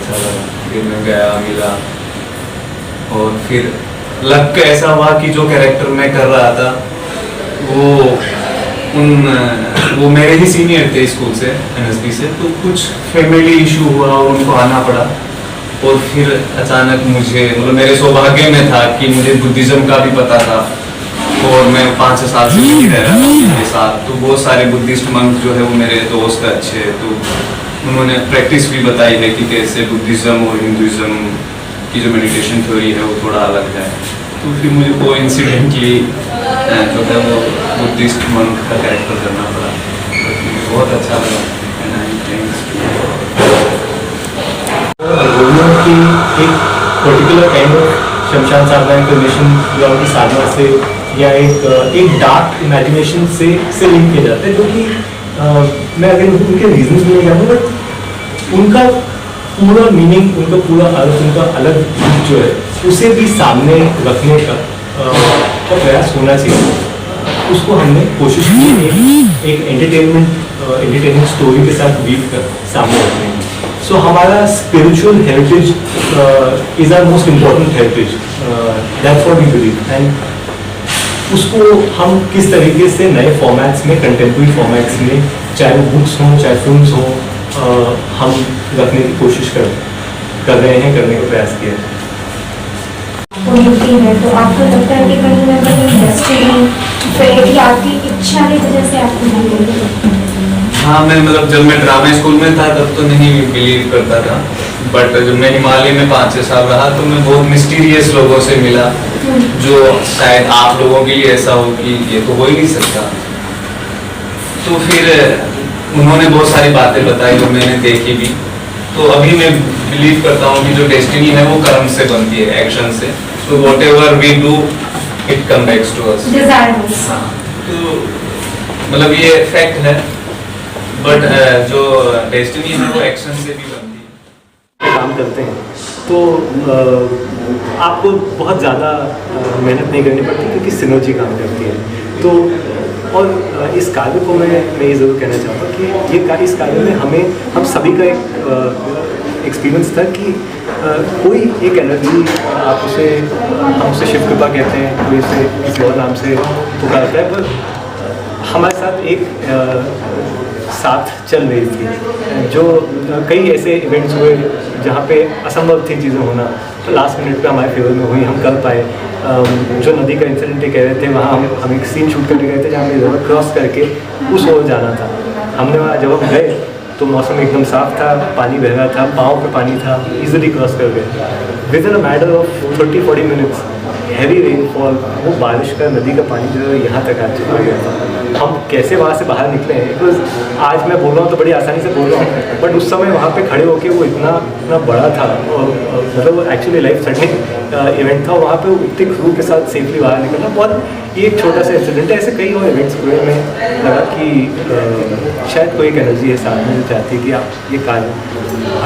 अच्छा लगा। फिर मैं गया मिला, और फिर लग के ऐसा हुआ कि जो कैरेक्टर मैं कर रहा था वो मेरे ही सीनियर थे स्कूल से, NSB से, तो कुछ फैमिली इशू हुआ और उनको आना पड़ा। और फिर अचानक मुझे, मतलब मेरे सौभाग्य में था कि मुझे बुद्धिज़्म का भी पता था, और मैं 5 साल से भी रह रहा था उनके साथ। तो बहुत सारे बुद्धिस्ट मंक जो है वो मेरे दोस्त अच्छे, तो उन्होंने प्रैक्टिस भी बताई है कि कैसे बुद्धिज़्म और हिंदुज़्म की जो मेडिटेशन थ्योरी है वो थोड़ा अलग है। तो फिर मुझे वो इंसिडेंटली जो है वो बुद्धिस्ट मंक का कैरेक्टर करना पड़ा, तो मुझे बहुत अच्छा लगा। की एक पर्टिकुलर काइंड ऑफ शमशान साधना इंफॉर्मेशन या उनकी साधना से या एक डार्क इमेजिनेशन से लिंक किया जाता है, जो कि मैं अगर उनके रीजन में जानूँ, बट उनका पूरा मीनिंग, उनका पूरा अर्थ, उनका अलग जो है उसे भी सामने रखने का प्रयास होना चाहिए। उसको हमने कोशिश की एक एंटरटेनिंग स्टोरी के साथ वीव कर सामने रखने की। सो हमारा spiritual heritage is our most important heritage, that's what we believe, and उसको हम किस तरीके से नए फॉर्मेट्स में, कंटेम्प्रेरी फॉर्मेट्स में, चाहे वो बुक्स हों चाहे फिल्म्स हों, हम रखने की कोशिश कर रहे हैं, करने का प्रयास किया है। है तो आपको लगता है कि कहीं ना कहीं डेस्टिनी, फेट या आपकी इच्छा की वजह से आपको नहीं मिली? हाँ, मैं मतलब जब मैं ड्रामा स्कूल में था तब तो नहीं बिलीव करता था, बट जब मैं हिमालय में 5-6 साल रहा तो मैं बहुत मिस्टीरियस लोगों से मिला, जो शायद आप लोगों के लिए ऐसा हो कि ये तो हो ही नहीं सकता। तो फिर उन्होंने बहुत सारी बातें बताई और मैंने देखी भी। तो अभी मैं बिलीव करता हूँ कि जो डेस्टिनी है वो कर्म से बनती है, एक्शन से। So whatever we do, it comes back to us. Desires. हाँ, तो मतलब ये फैक्ट है, बट जो डेस्टिनी है वो एक्शन से भी बनती है। काम करते हैं तो आपको बहुत ज़्यादा मेहनत नहीं करनी पड़ती, क्योंकि सिनर्जी काम करती है। तो और इस कार्य को मैं ये ज़रूर कहना चाहूँगा कि इस कार्य में हम सभी का एक एक्सपीरियंस था कि कोई एक एनर्जी, हम उसे शिव कृपा कहते हैं, कोई इसे किसी और नाम से पुकारता है, पर हमारे साथ साथ चल रही थी। जो कई ऐसे इवेंट्स हुए जहाँ पे असंभव थी चीज़ें होना, तो लास्ट मिनट पे हमारे फेवर में हुई, हम कर पाए। जो नदी का इंसिडेंट कह रहे थे, वहाँ हम एक सीन शूट करने गए थे जहाँ पे रिवर क्रॉस करके उस ओर जाना था। हमने वहाँ जब हम गए तो मौसम एकदम साफ था, पानी बह रहा था, पाँव पे पानी था, इजीली क्रॉस कर गए। With in a matter of 30-40 minutes heavy rainfall, वो बारिश का, नदी का पानी जो है यहाँ तक आ चुका गया था। हम कैसे वहाँ से बाहर निकले हैं, बिकॉज आज मैं बोल रहा हूँ तो बड़ी आसानी से बोल रहा हूँ, बट उस समय वहाँ पे खड़े होके वो इतना बड़ा था, और मतलब एक्चुअली लाइफ थ्रेटनिंग इवेंट था। वहाँ पे उतने क्रू के साथ सेफली बाहर निकलना बहुत, ये एक छोटा सा इंसिडेंट है। ऐसे कई और इवेंट्स हुए, में लगा कि शायद कोई एक एनर्जी है साथ में जो चाहती है कि आप ये कार्य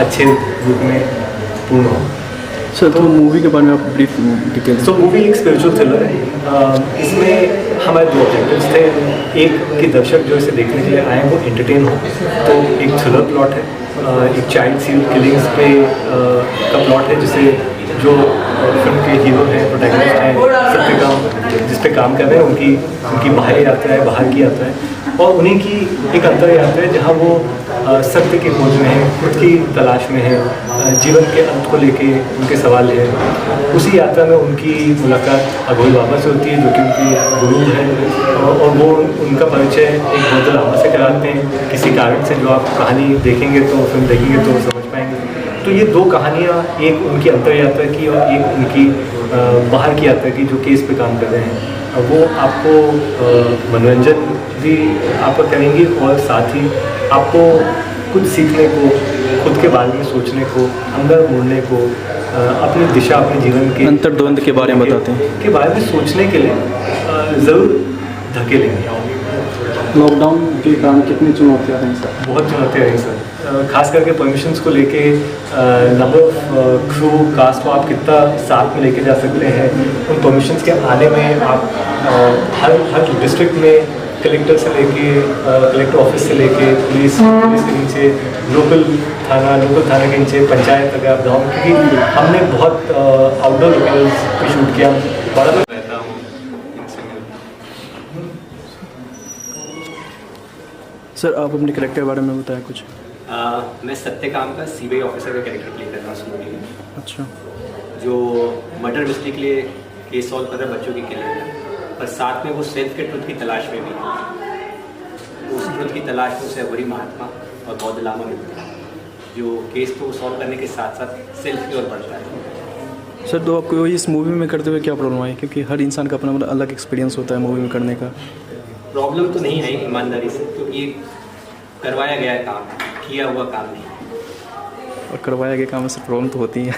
अच्छे रूप में पूर्ण हो। सर, तो मूवी के बारे में आप ब्रीफ डिटेल्स। तो मूवी एक स्पिरिचुअल थ्रिलर है। इसमें हमारे 2 ऑब्जेक्टिव्स थे। एक कि दर्शक जो इसे देखने के लिए आए वो एंटरटेन हो, तो एक थ्रिलर प्लॉट है, एक चाइल्ड सीरियल किलिंग्स पे का प्लॉट है, जिसे जो फिल्म के हीरो हैं, प्रोटैगनिस्ट हैं, सत्यकाम जिस पे काम कर रहे हैं, उनकी बाहर यात्रा है, बाहर की यात्रा है, और उन्हीं की एक अंतर यात्रा है जहाँ वो सत्य की खोज में है, खुद की तलाश में है, जीवन के अंत को लेके उनके सवाल है। उसी यात्रा में उनकी मुलाकात अघोरी बाबा से होती है, जो कि उनकी गुरु है, और वो उनका परिचय एक बौद्ध लामा से कराते हैं किसी कारण से, जो आप कहानी देखेंगे तो, फिल्म देखेंगे तो समझ पाएंगे। तो ये 2 कहानियाँ, एक उनकी अंतर यात्रा की और एक उनकी बाहर की यात्रा की, जो केस पे काम कर रहे हैं, वो आपको मनोरंजन भी आपको करेंगे, और साथ ही आपको कुछ सीखने को, खुद के बारे में सोचने को, अंदर मुड़ने को, अपनी दिशा, अपने जीवन के अंतर्द्वंद के बारे में बताते हैं, के बारे में सोचने के लिए ज़रूर धकेलेंगे। लॉकडाउन के कारण कितनी चुनौतियाँ रही सर? बहुत चुनौतियाँ रही सर, खास करके परमिशंस को लेके, नंबर ऑफ क्रू, कास्ट को आप कितना साथ में लेके जा सकते हैं, उन परमिशंस के आने में आप हर डिस्ट्रिक्ट में कलेक्टर से लेके कलेक्टर ऑफिस से लेके पुलिस के नीचे लोकल थाना के नीचे पंचायत तक आप गाँव, क्योंकि हमने बहुत आउटडोर लोकेशंस पे शूट किया। बड़ा रहता हूँ इनसे मिलकर। सर आप अपने कैरेक्टर के बारे में बताएं कुछ। मैं सत्यकाम का सीबीआई ऑफिसर का कैरेक्टर प्ले कर रहा हूँ इस मूवी में, अच्छा। जो मर्डर मिस्ट्री के लिए केस सॉल्व कर रहा है, बच्चों की किलिंग है, पर साथ में वो सेल्फ के ट्रुथ की तलाश में भी है। तो उस ट्रुथ की तलाश में उसे अघोरी महात्मा और बौद्ध लामा मिलते हैं, जो केस को सॉल्व करने के साथ साथ सेल्फ की ओर बढ़ता है। सर तो आपको इस मूवी में करते हुए क्या प्रॉब्लम आई, क्योंकि हर इंसान का अपना अलग एक्सपीरियंस होता है मूवी में करने का। प्रॉब्लम तो नहीं आई ईमानदारी से, क्योंकि करवाया गया है काम, किया हुआ काम नहीं। और करवाया गया काम से प्रॉब्लम तो होती है।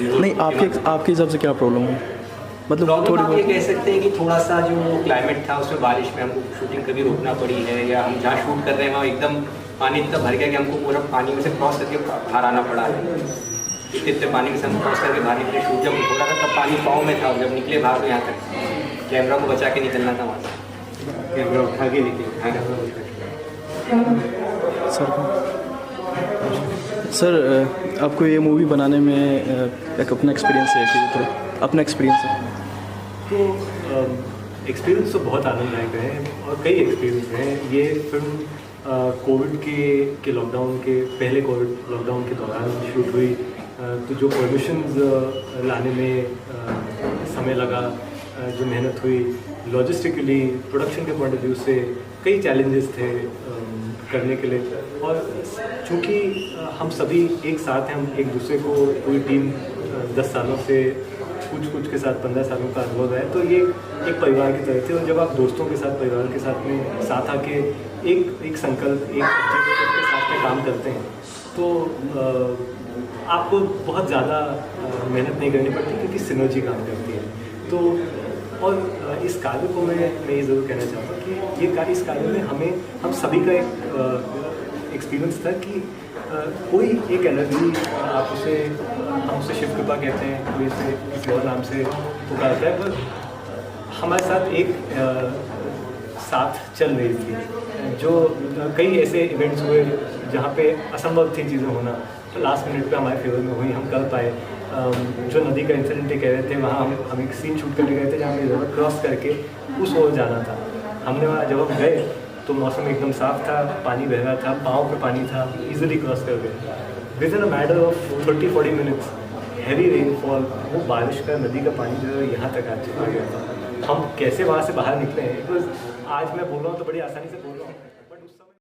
नहीं, आपके हिसाब से क्या प्रॉब्लम है? मतलब प्रॉब्लम थोड़ी आप ये बहुत। कह सकते हैं कि थोड़ा सा जो क्लाइमेट था उसमें बारिश में हमको शूटिंग कभी रोकना पड़ी है, या हम जहाँ शूट कर रहे हैं वहाँ एकदम पानी इतना भर गया कि हमको पूरा पानी में से क्रॉस करके बाहर आना पड़ा है। इतने पानी में से हम क्रॉस करके बाहर निकले, शूट जब थोड़ा सा तब पानी पाँव में था, जब निकले बाहर तो यहाँ तक कैमरा को बचा के निकलना था वहाँ से, कैमरा उठा के निकले। सर आपको ये मूवी बनाने में एक अपना एक्सपीरियंस है कि अपना एक्सपीरियंस है? तो एक्सपीरियंस तो बहुत आनंददायक है और कई एक्सपीरियंस हैं। ये फिल्म कोविड के लॉकडाउन के पहले कोविड लॉकडाउन के दौरान शूट हुई, तो जो परमिशंस लाने में समय लगा, जो मेहनत हुई, लॉजिस्टिकली प्रोडक्शन के पॉइंट ऑफ व्यू से कई चैलेंजेस थे करने के लिए। और चूँकि हम सभी एक साथ हैं, हम एक दूसरे को पूरी टीम 10 सालों से कुछ के साथ 15 सालों का अनुभव है, तो ये एक परिवार की तरह थे। और जब आप दोस्तों के साथ, परिवार के साथ में साथ आके एक संकल्प, एक ऑब्जेक्टिव के साथ में काम करते हैं, तो आपको बहुत ज़्यादा मेहनत नहीं करनी पड़ती, क्योंकि सिनर्जी काम करती है। तो और इस कार्य को मैं ये ज़रूर कहना चाहता हूँ कि इस कार्य में हम सभी का एक एक्सपीरियंस था कि कोई एक एनर्जी हम उसे शिव कृपा कहते हैं, कोई इसे किसी और नाम से पुकारता है, पर हमारे साथ एक साथ चल रही थी। जो कई ऐसे इवेंट्स हुए जहाँ पे असंभव थी चीज़ें होना, तो लास्ट मिनट पे हमारे फेवर में हुई, हम कर पाए। जो नदी का इंसिडेंट कह रहे थे, वहाँ हम एक सीन शूट करने गए थे जहाँ हमें रिवर क्रॉस करके उस ओर जाना था। हमने वहाँ जब हम गए तो मौसम एकदम साफ था, पानी बह रहा था, पाँव पे पानी था, इजीली क्रॉस कर गए। With in a matter of 30-40 minutes heavy rainfall, वो बारिश का, नदी का पानी जो है यहाँ तक आ गया था। हम कैसे वहाँ से बाहर निकले हैं, बिकॉज आज मैं बोल रहा हूँ तो बड़ी आसानी से बोल रहा हूँ।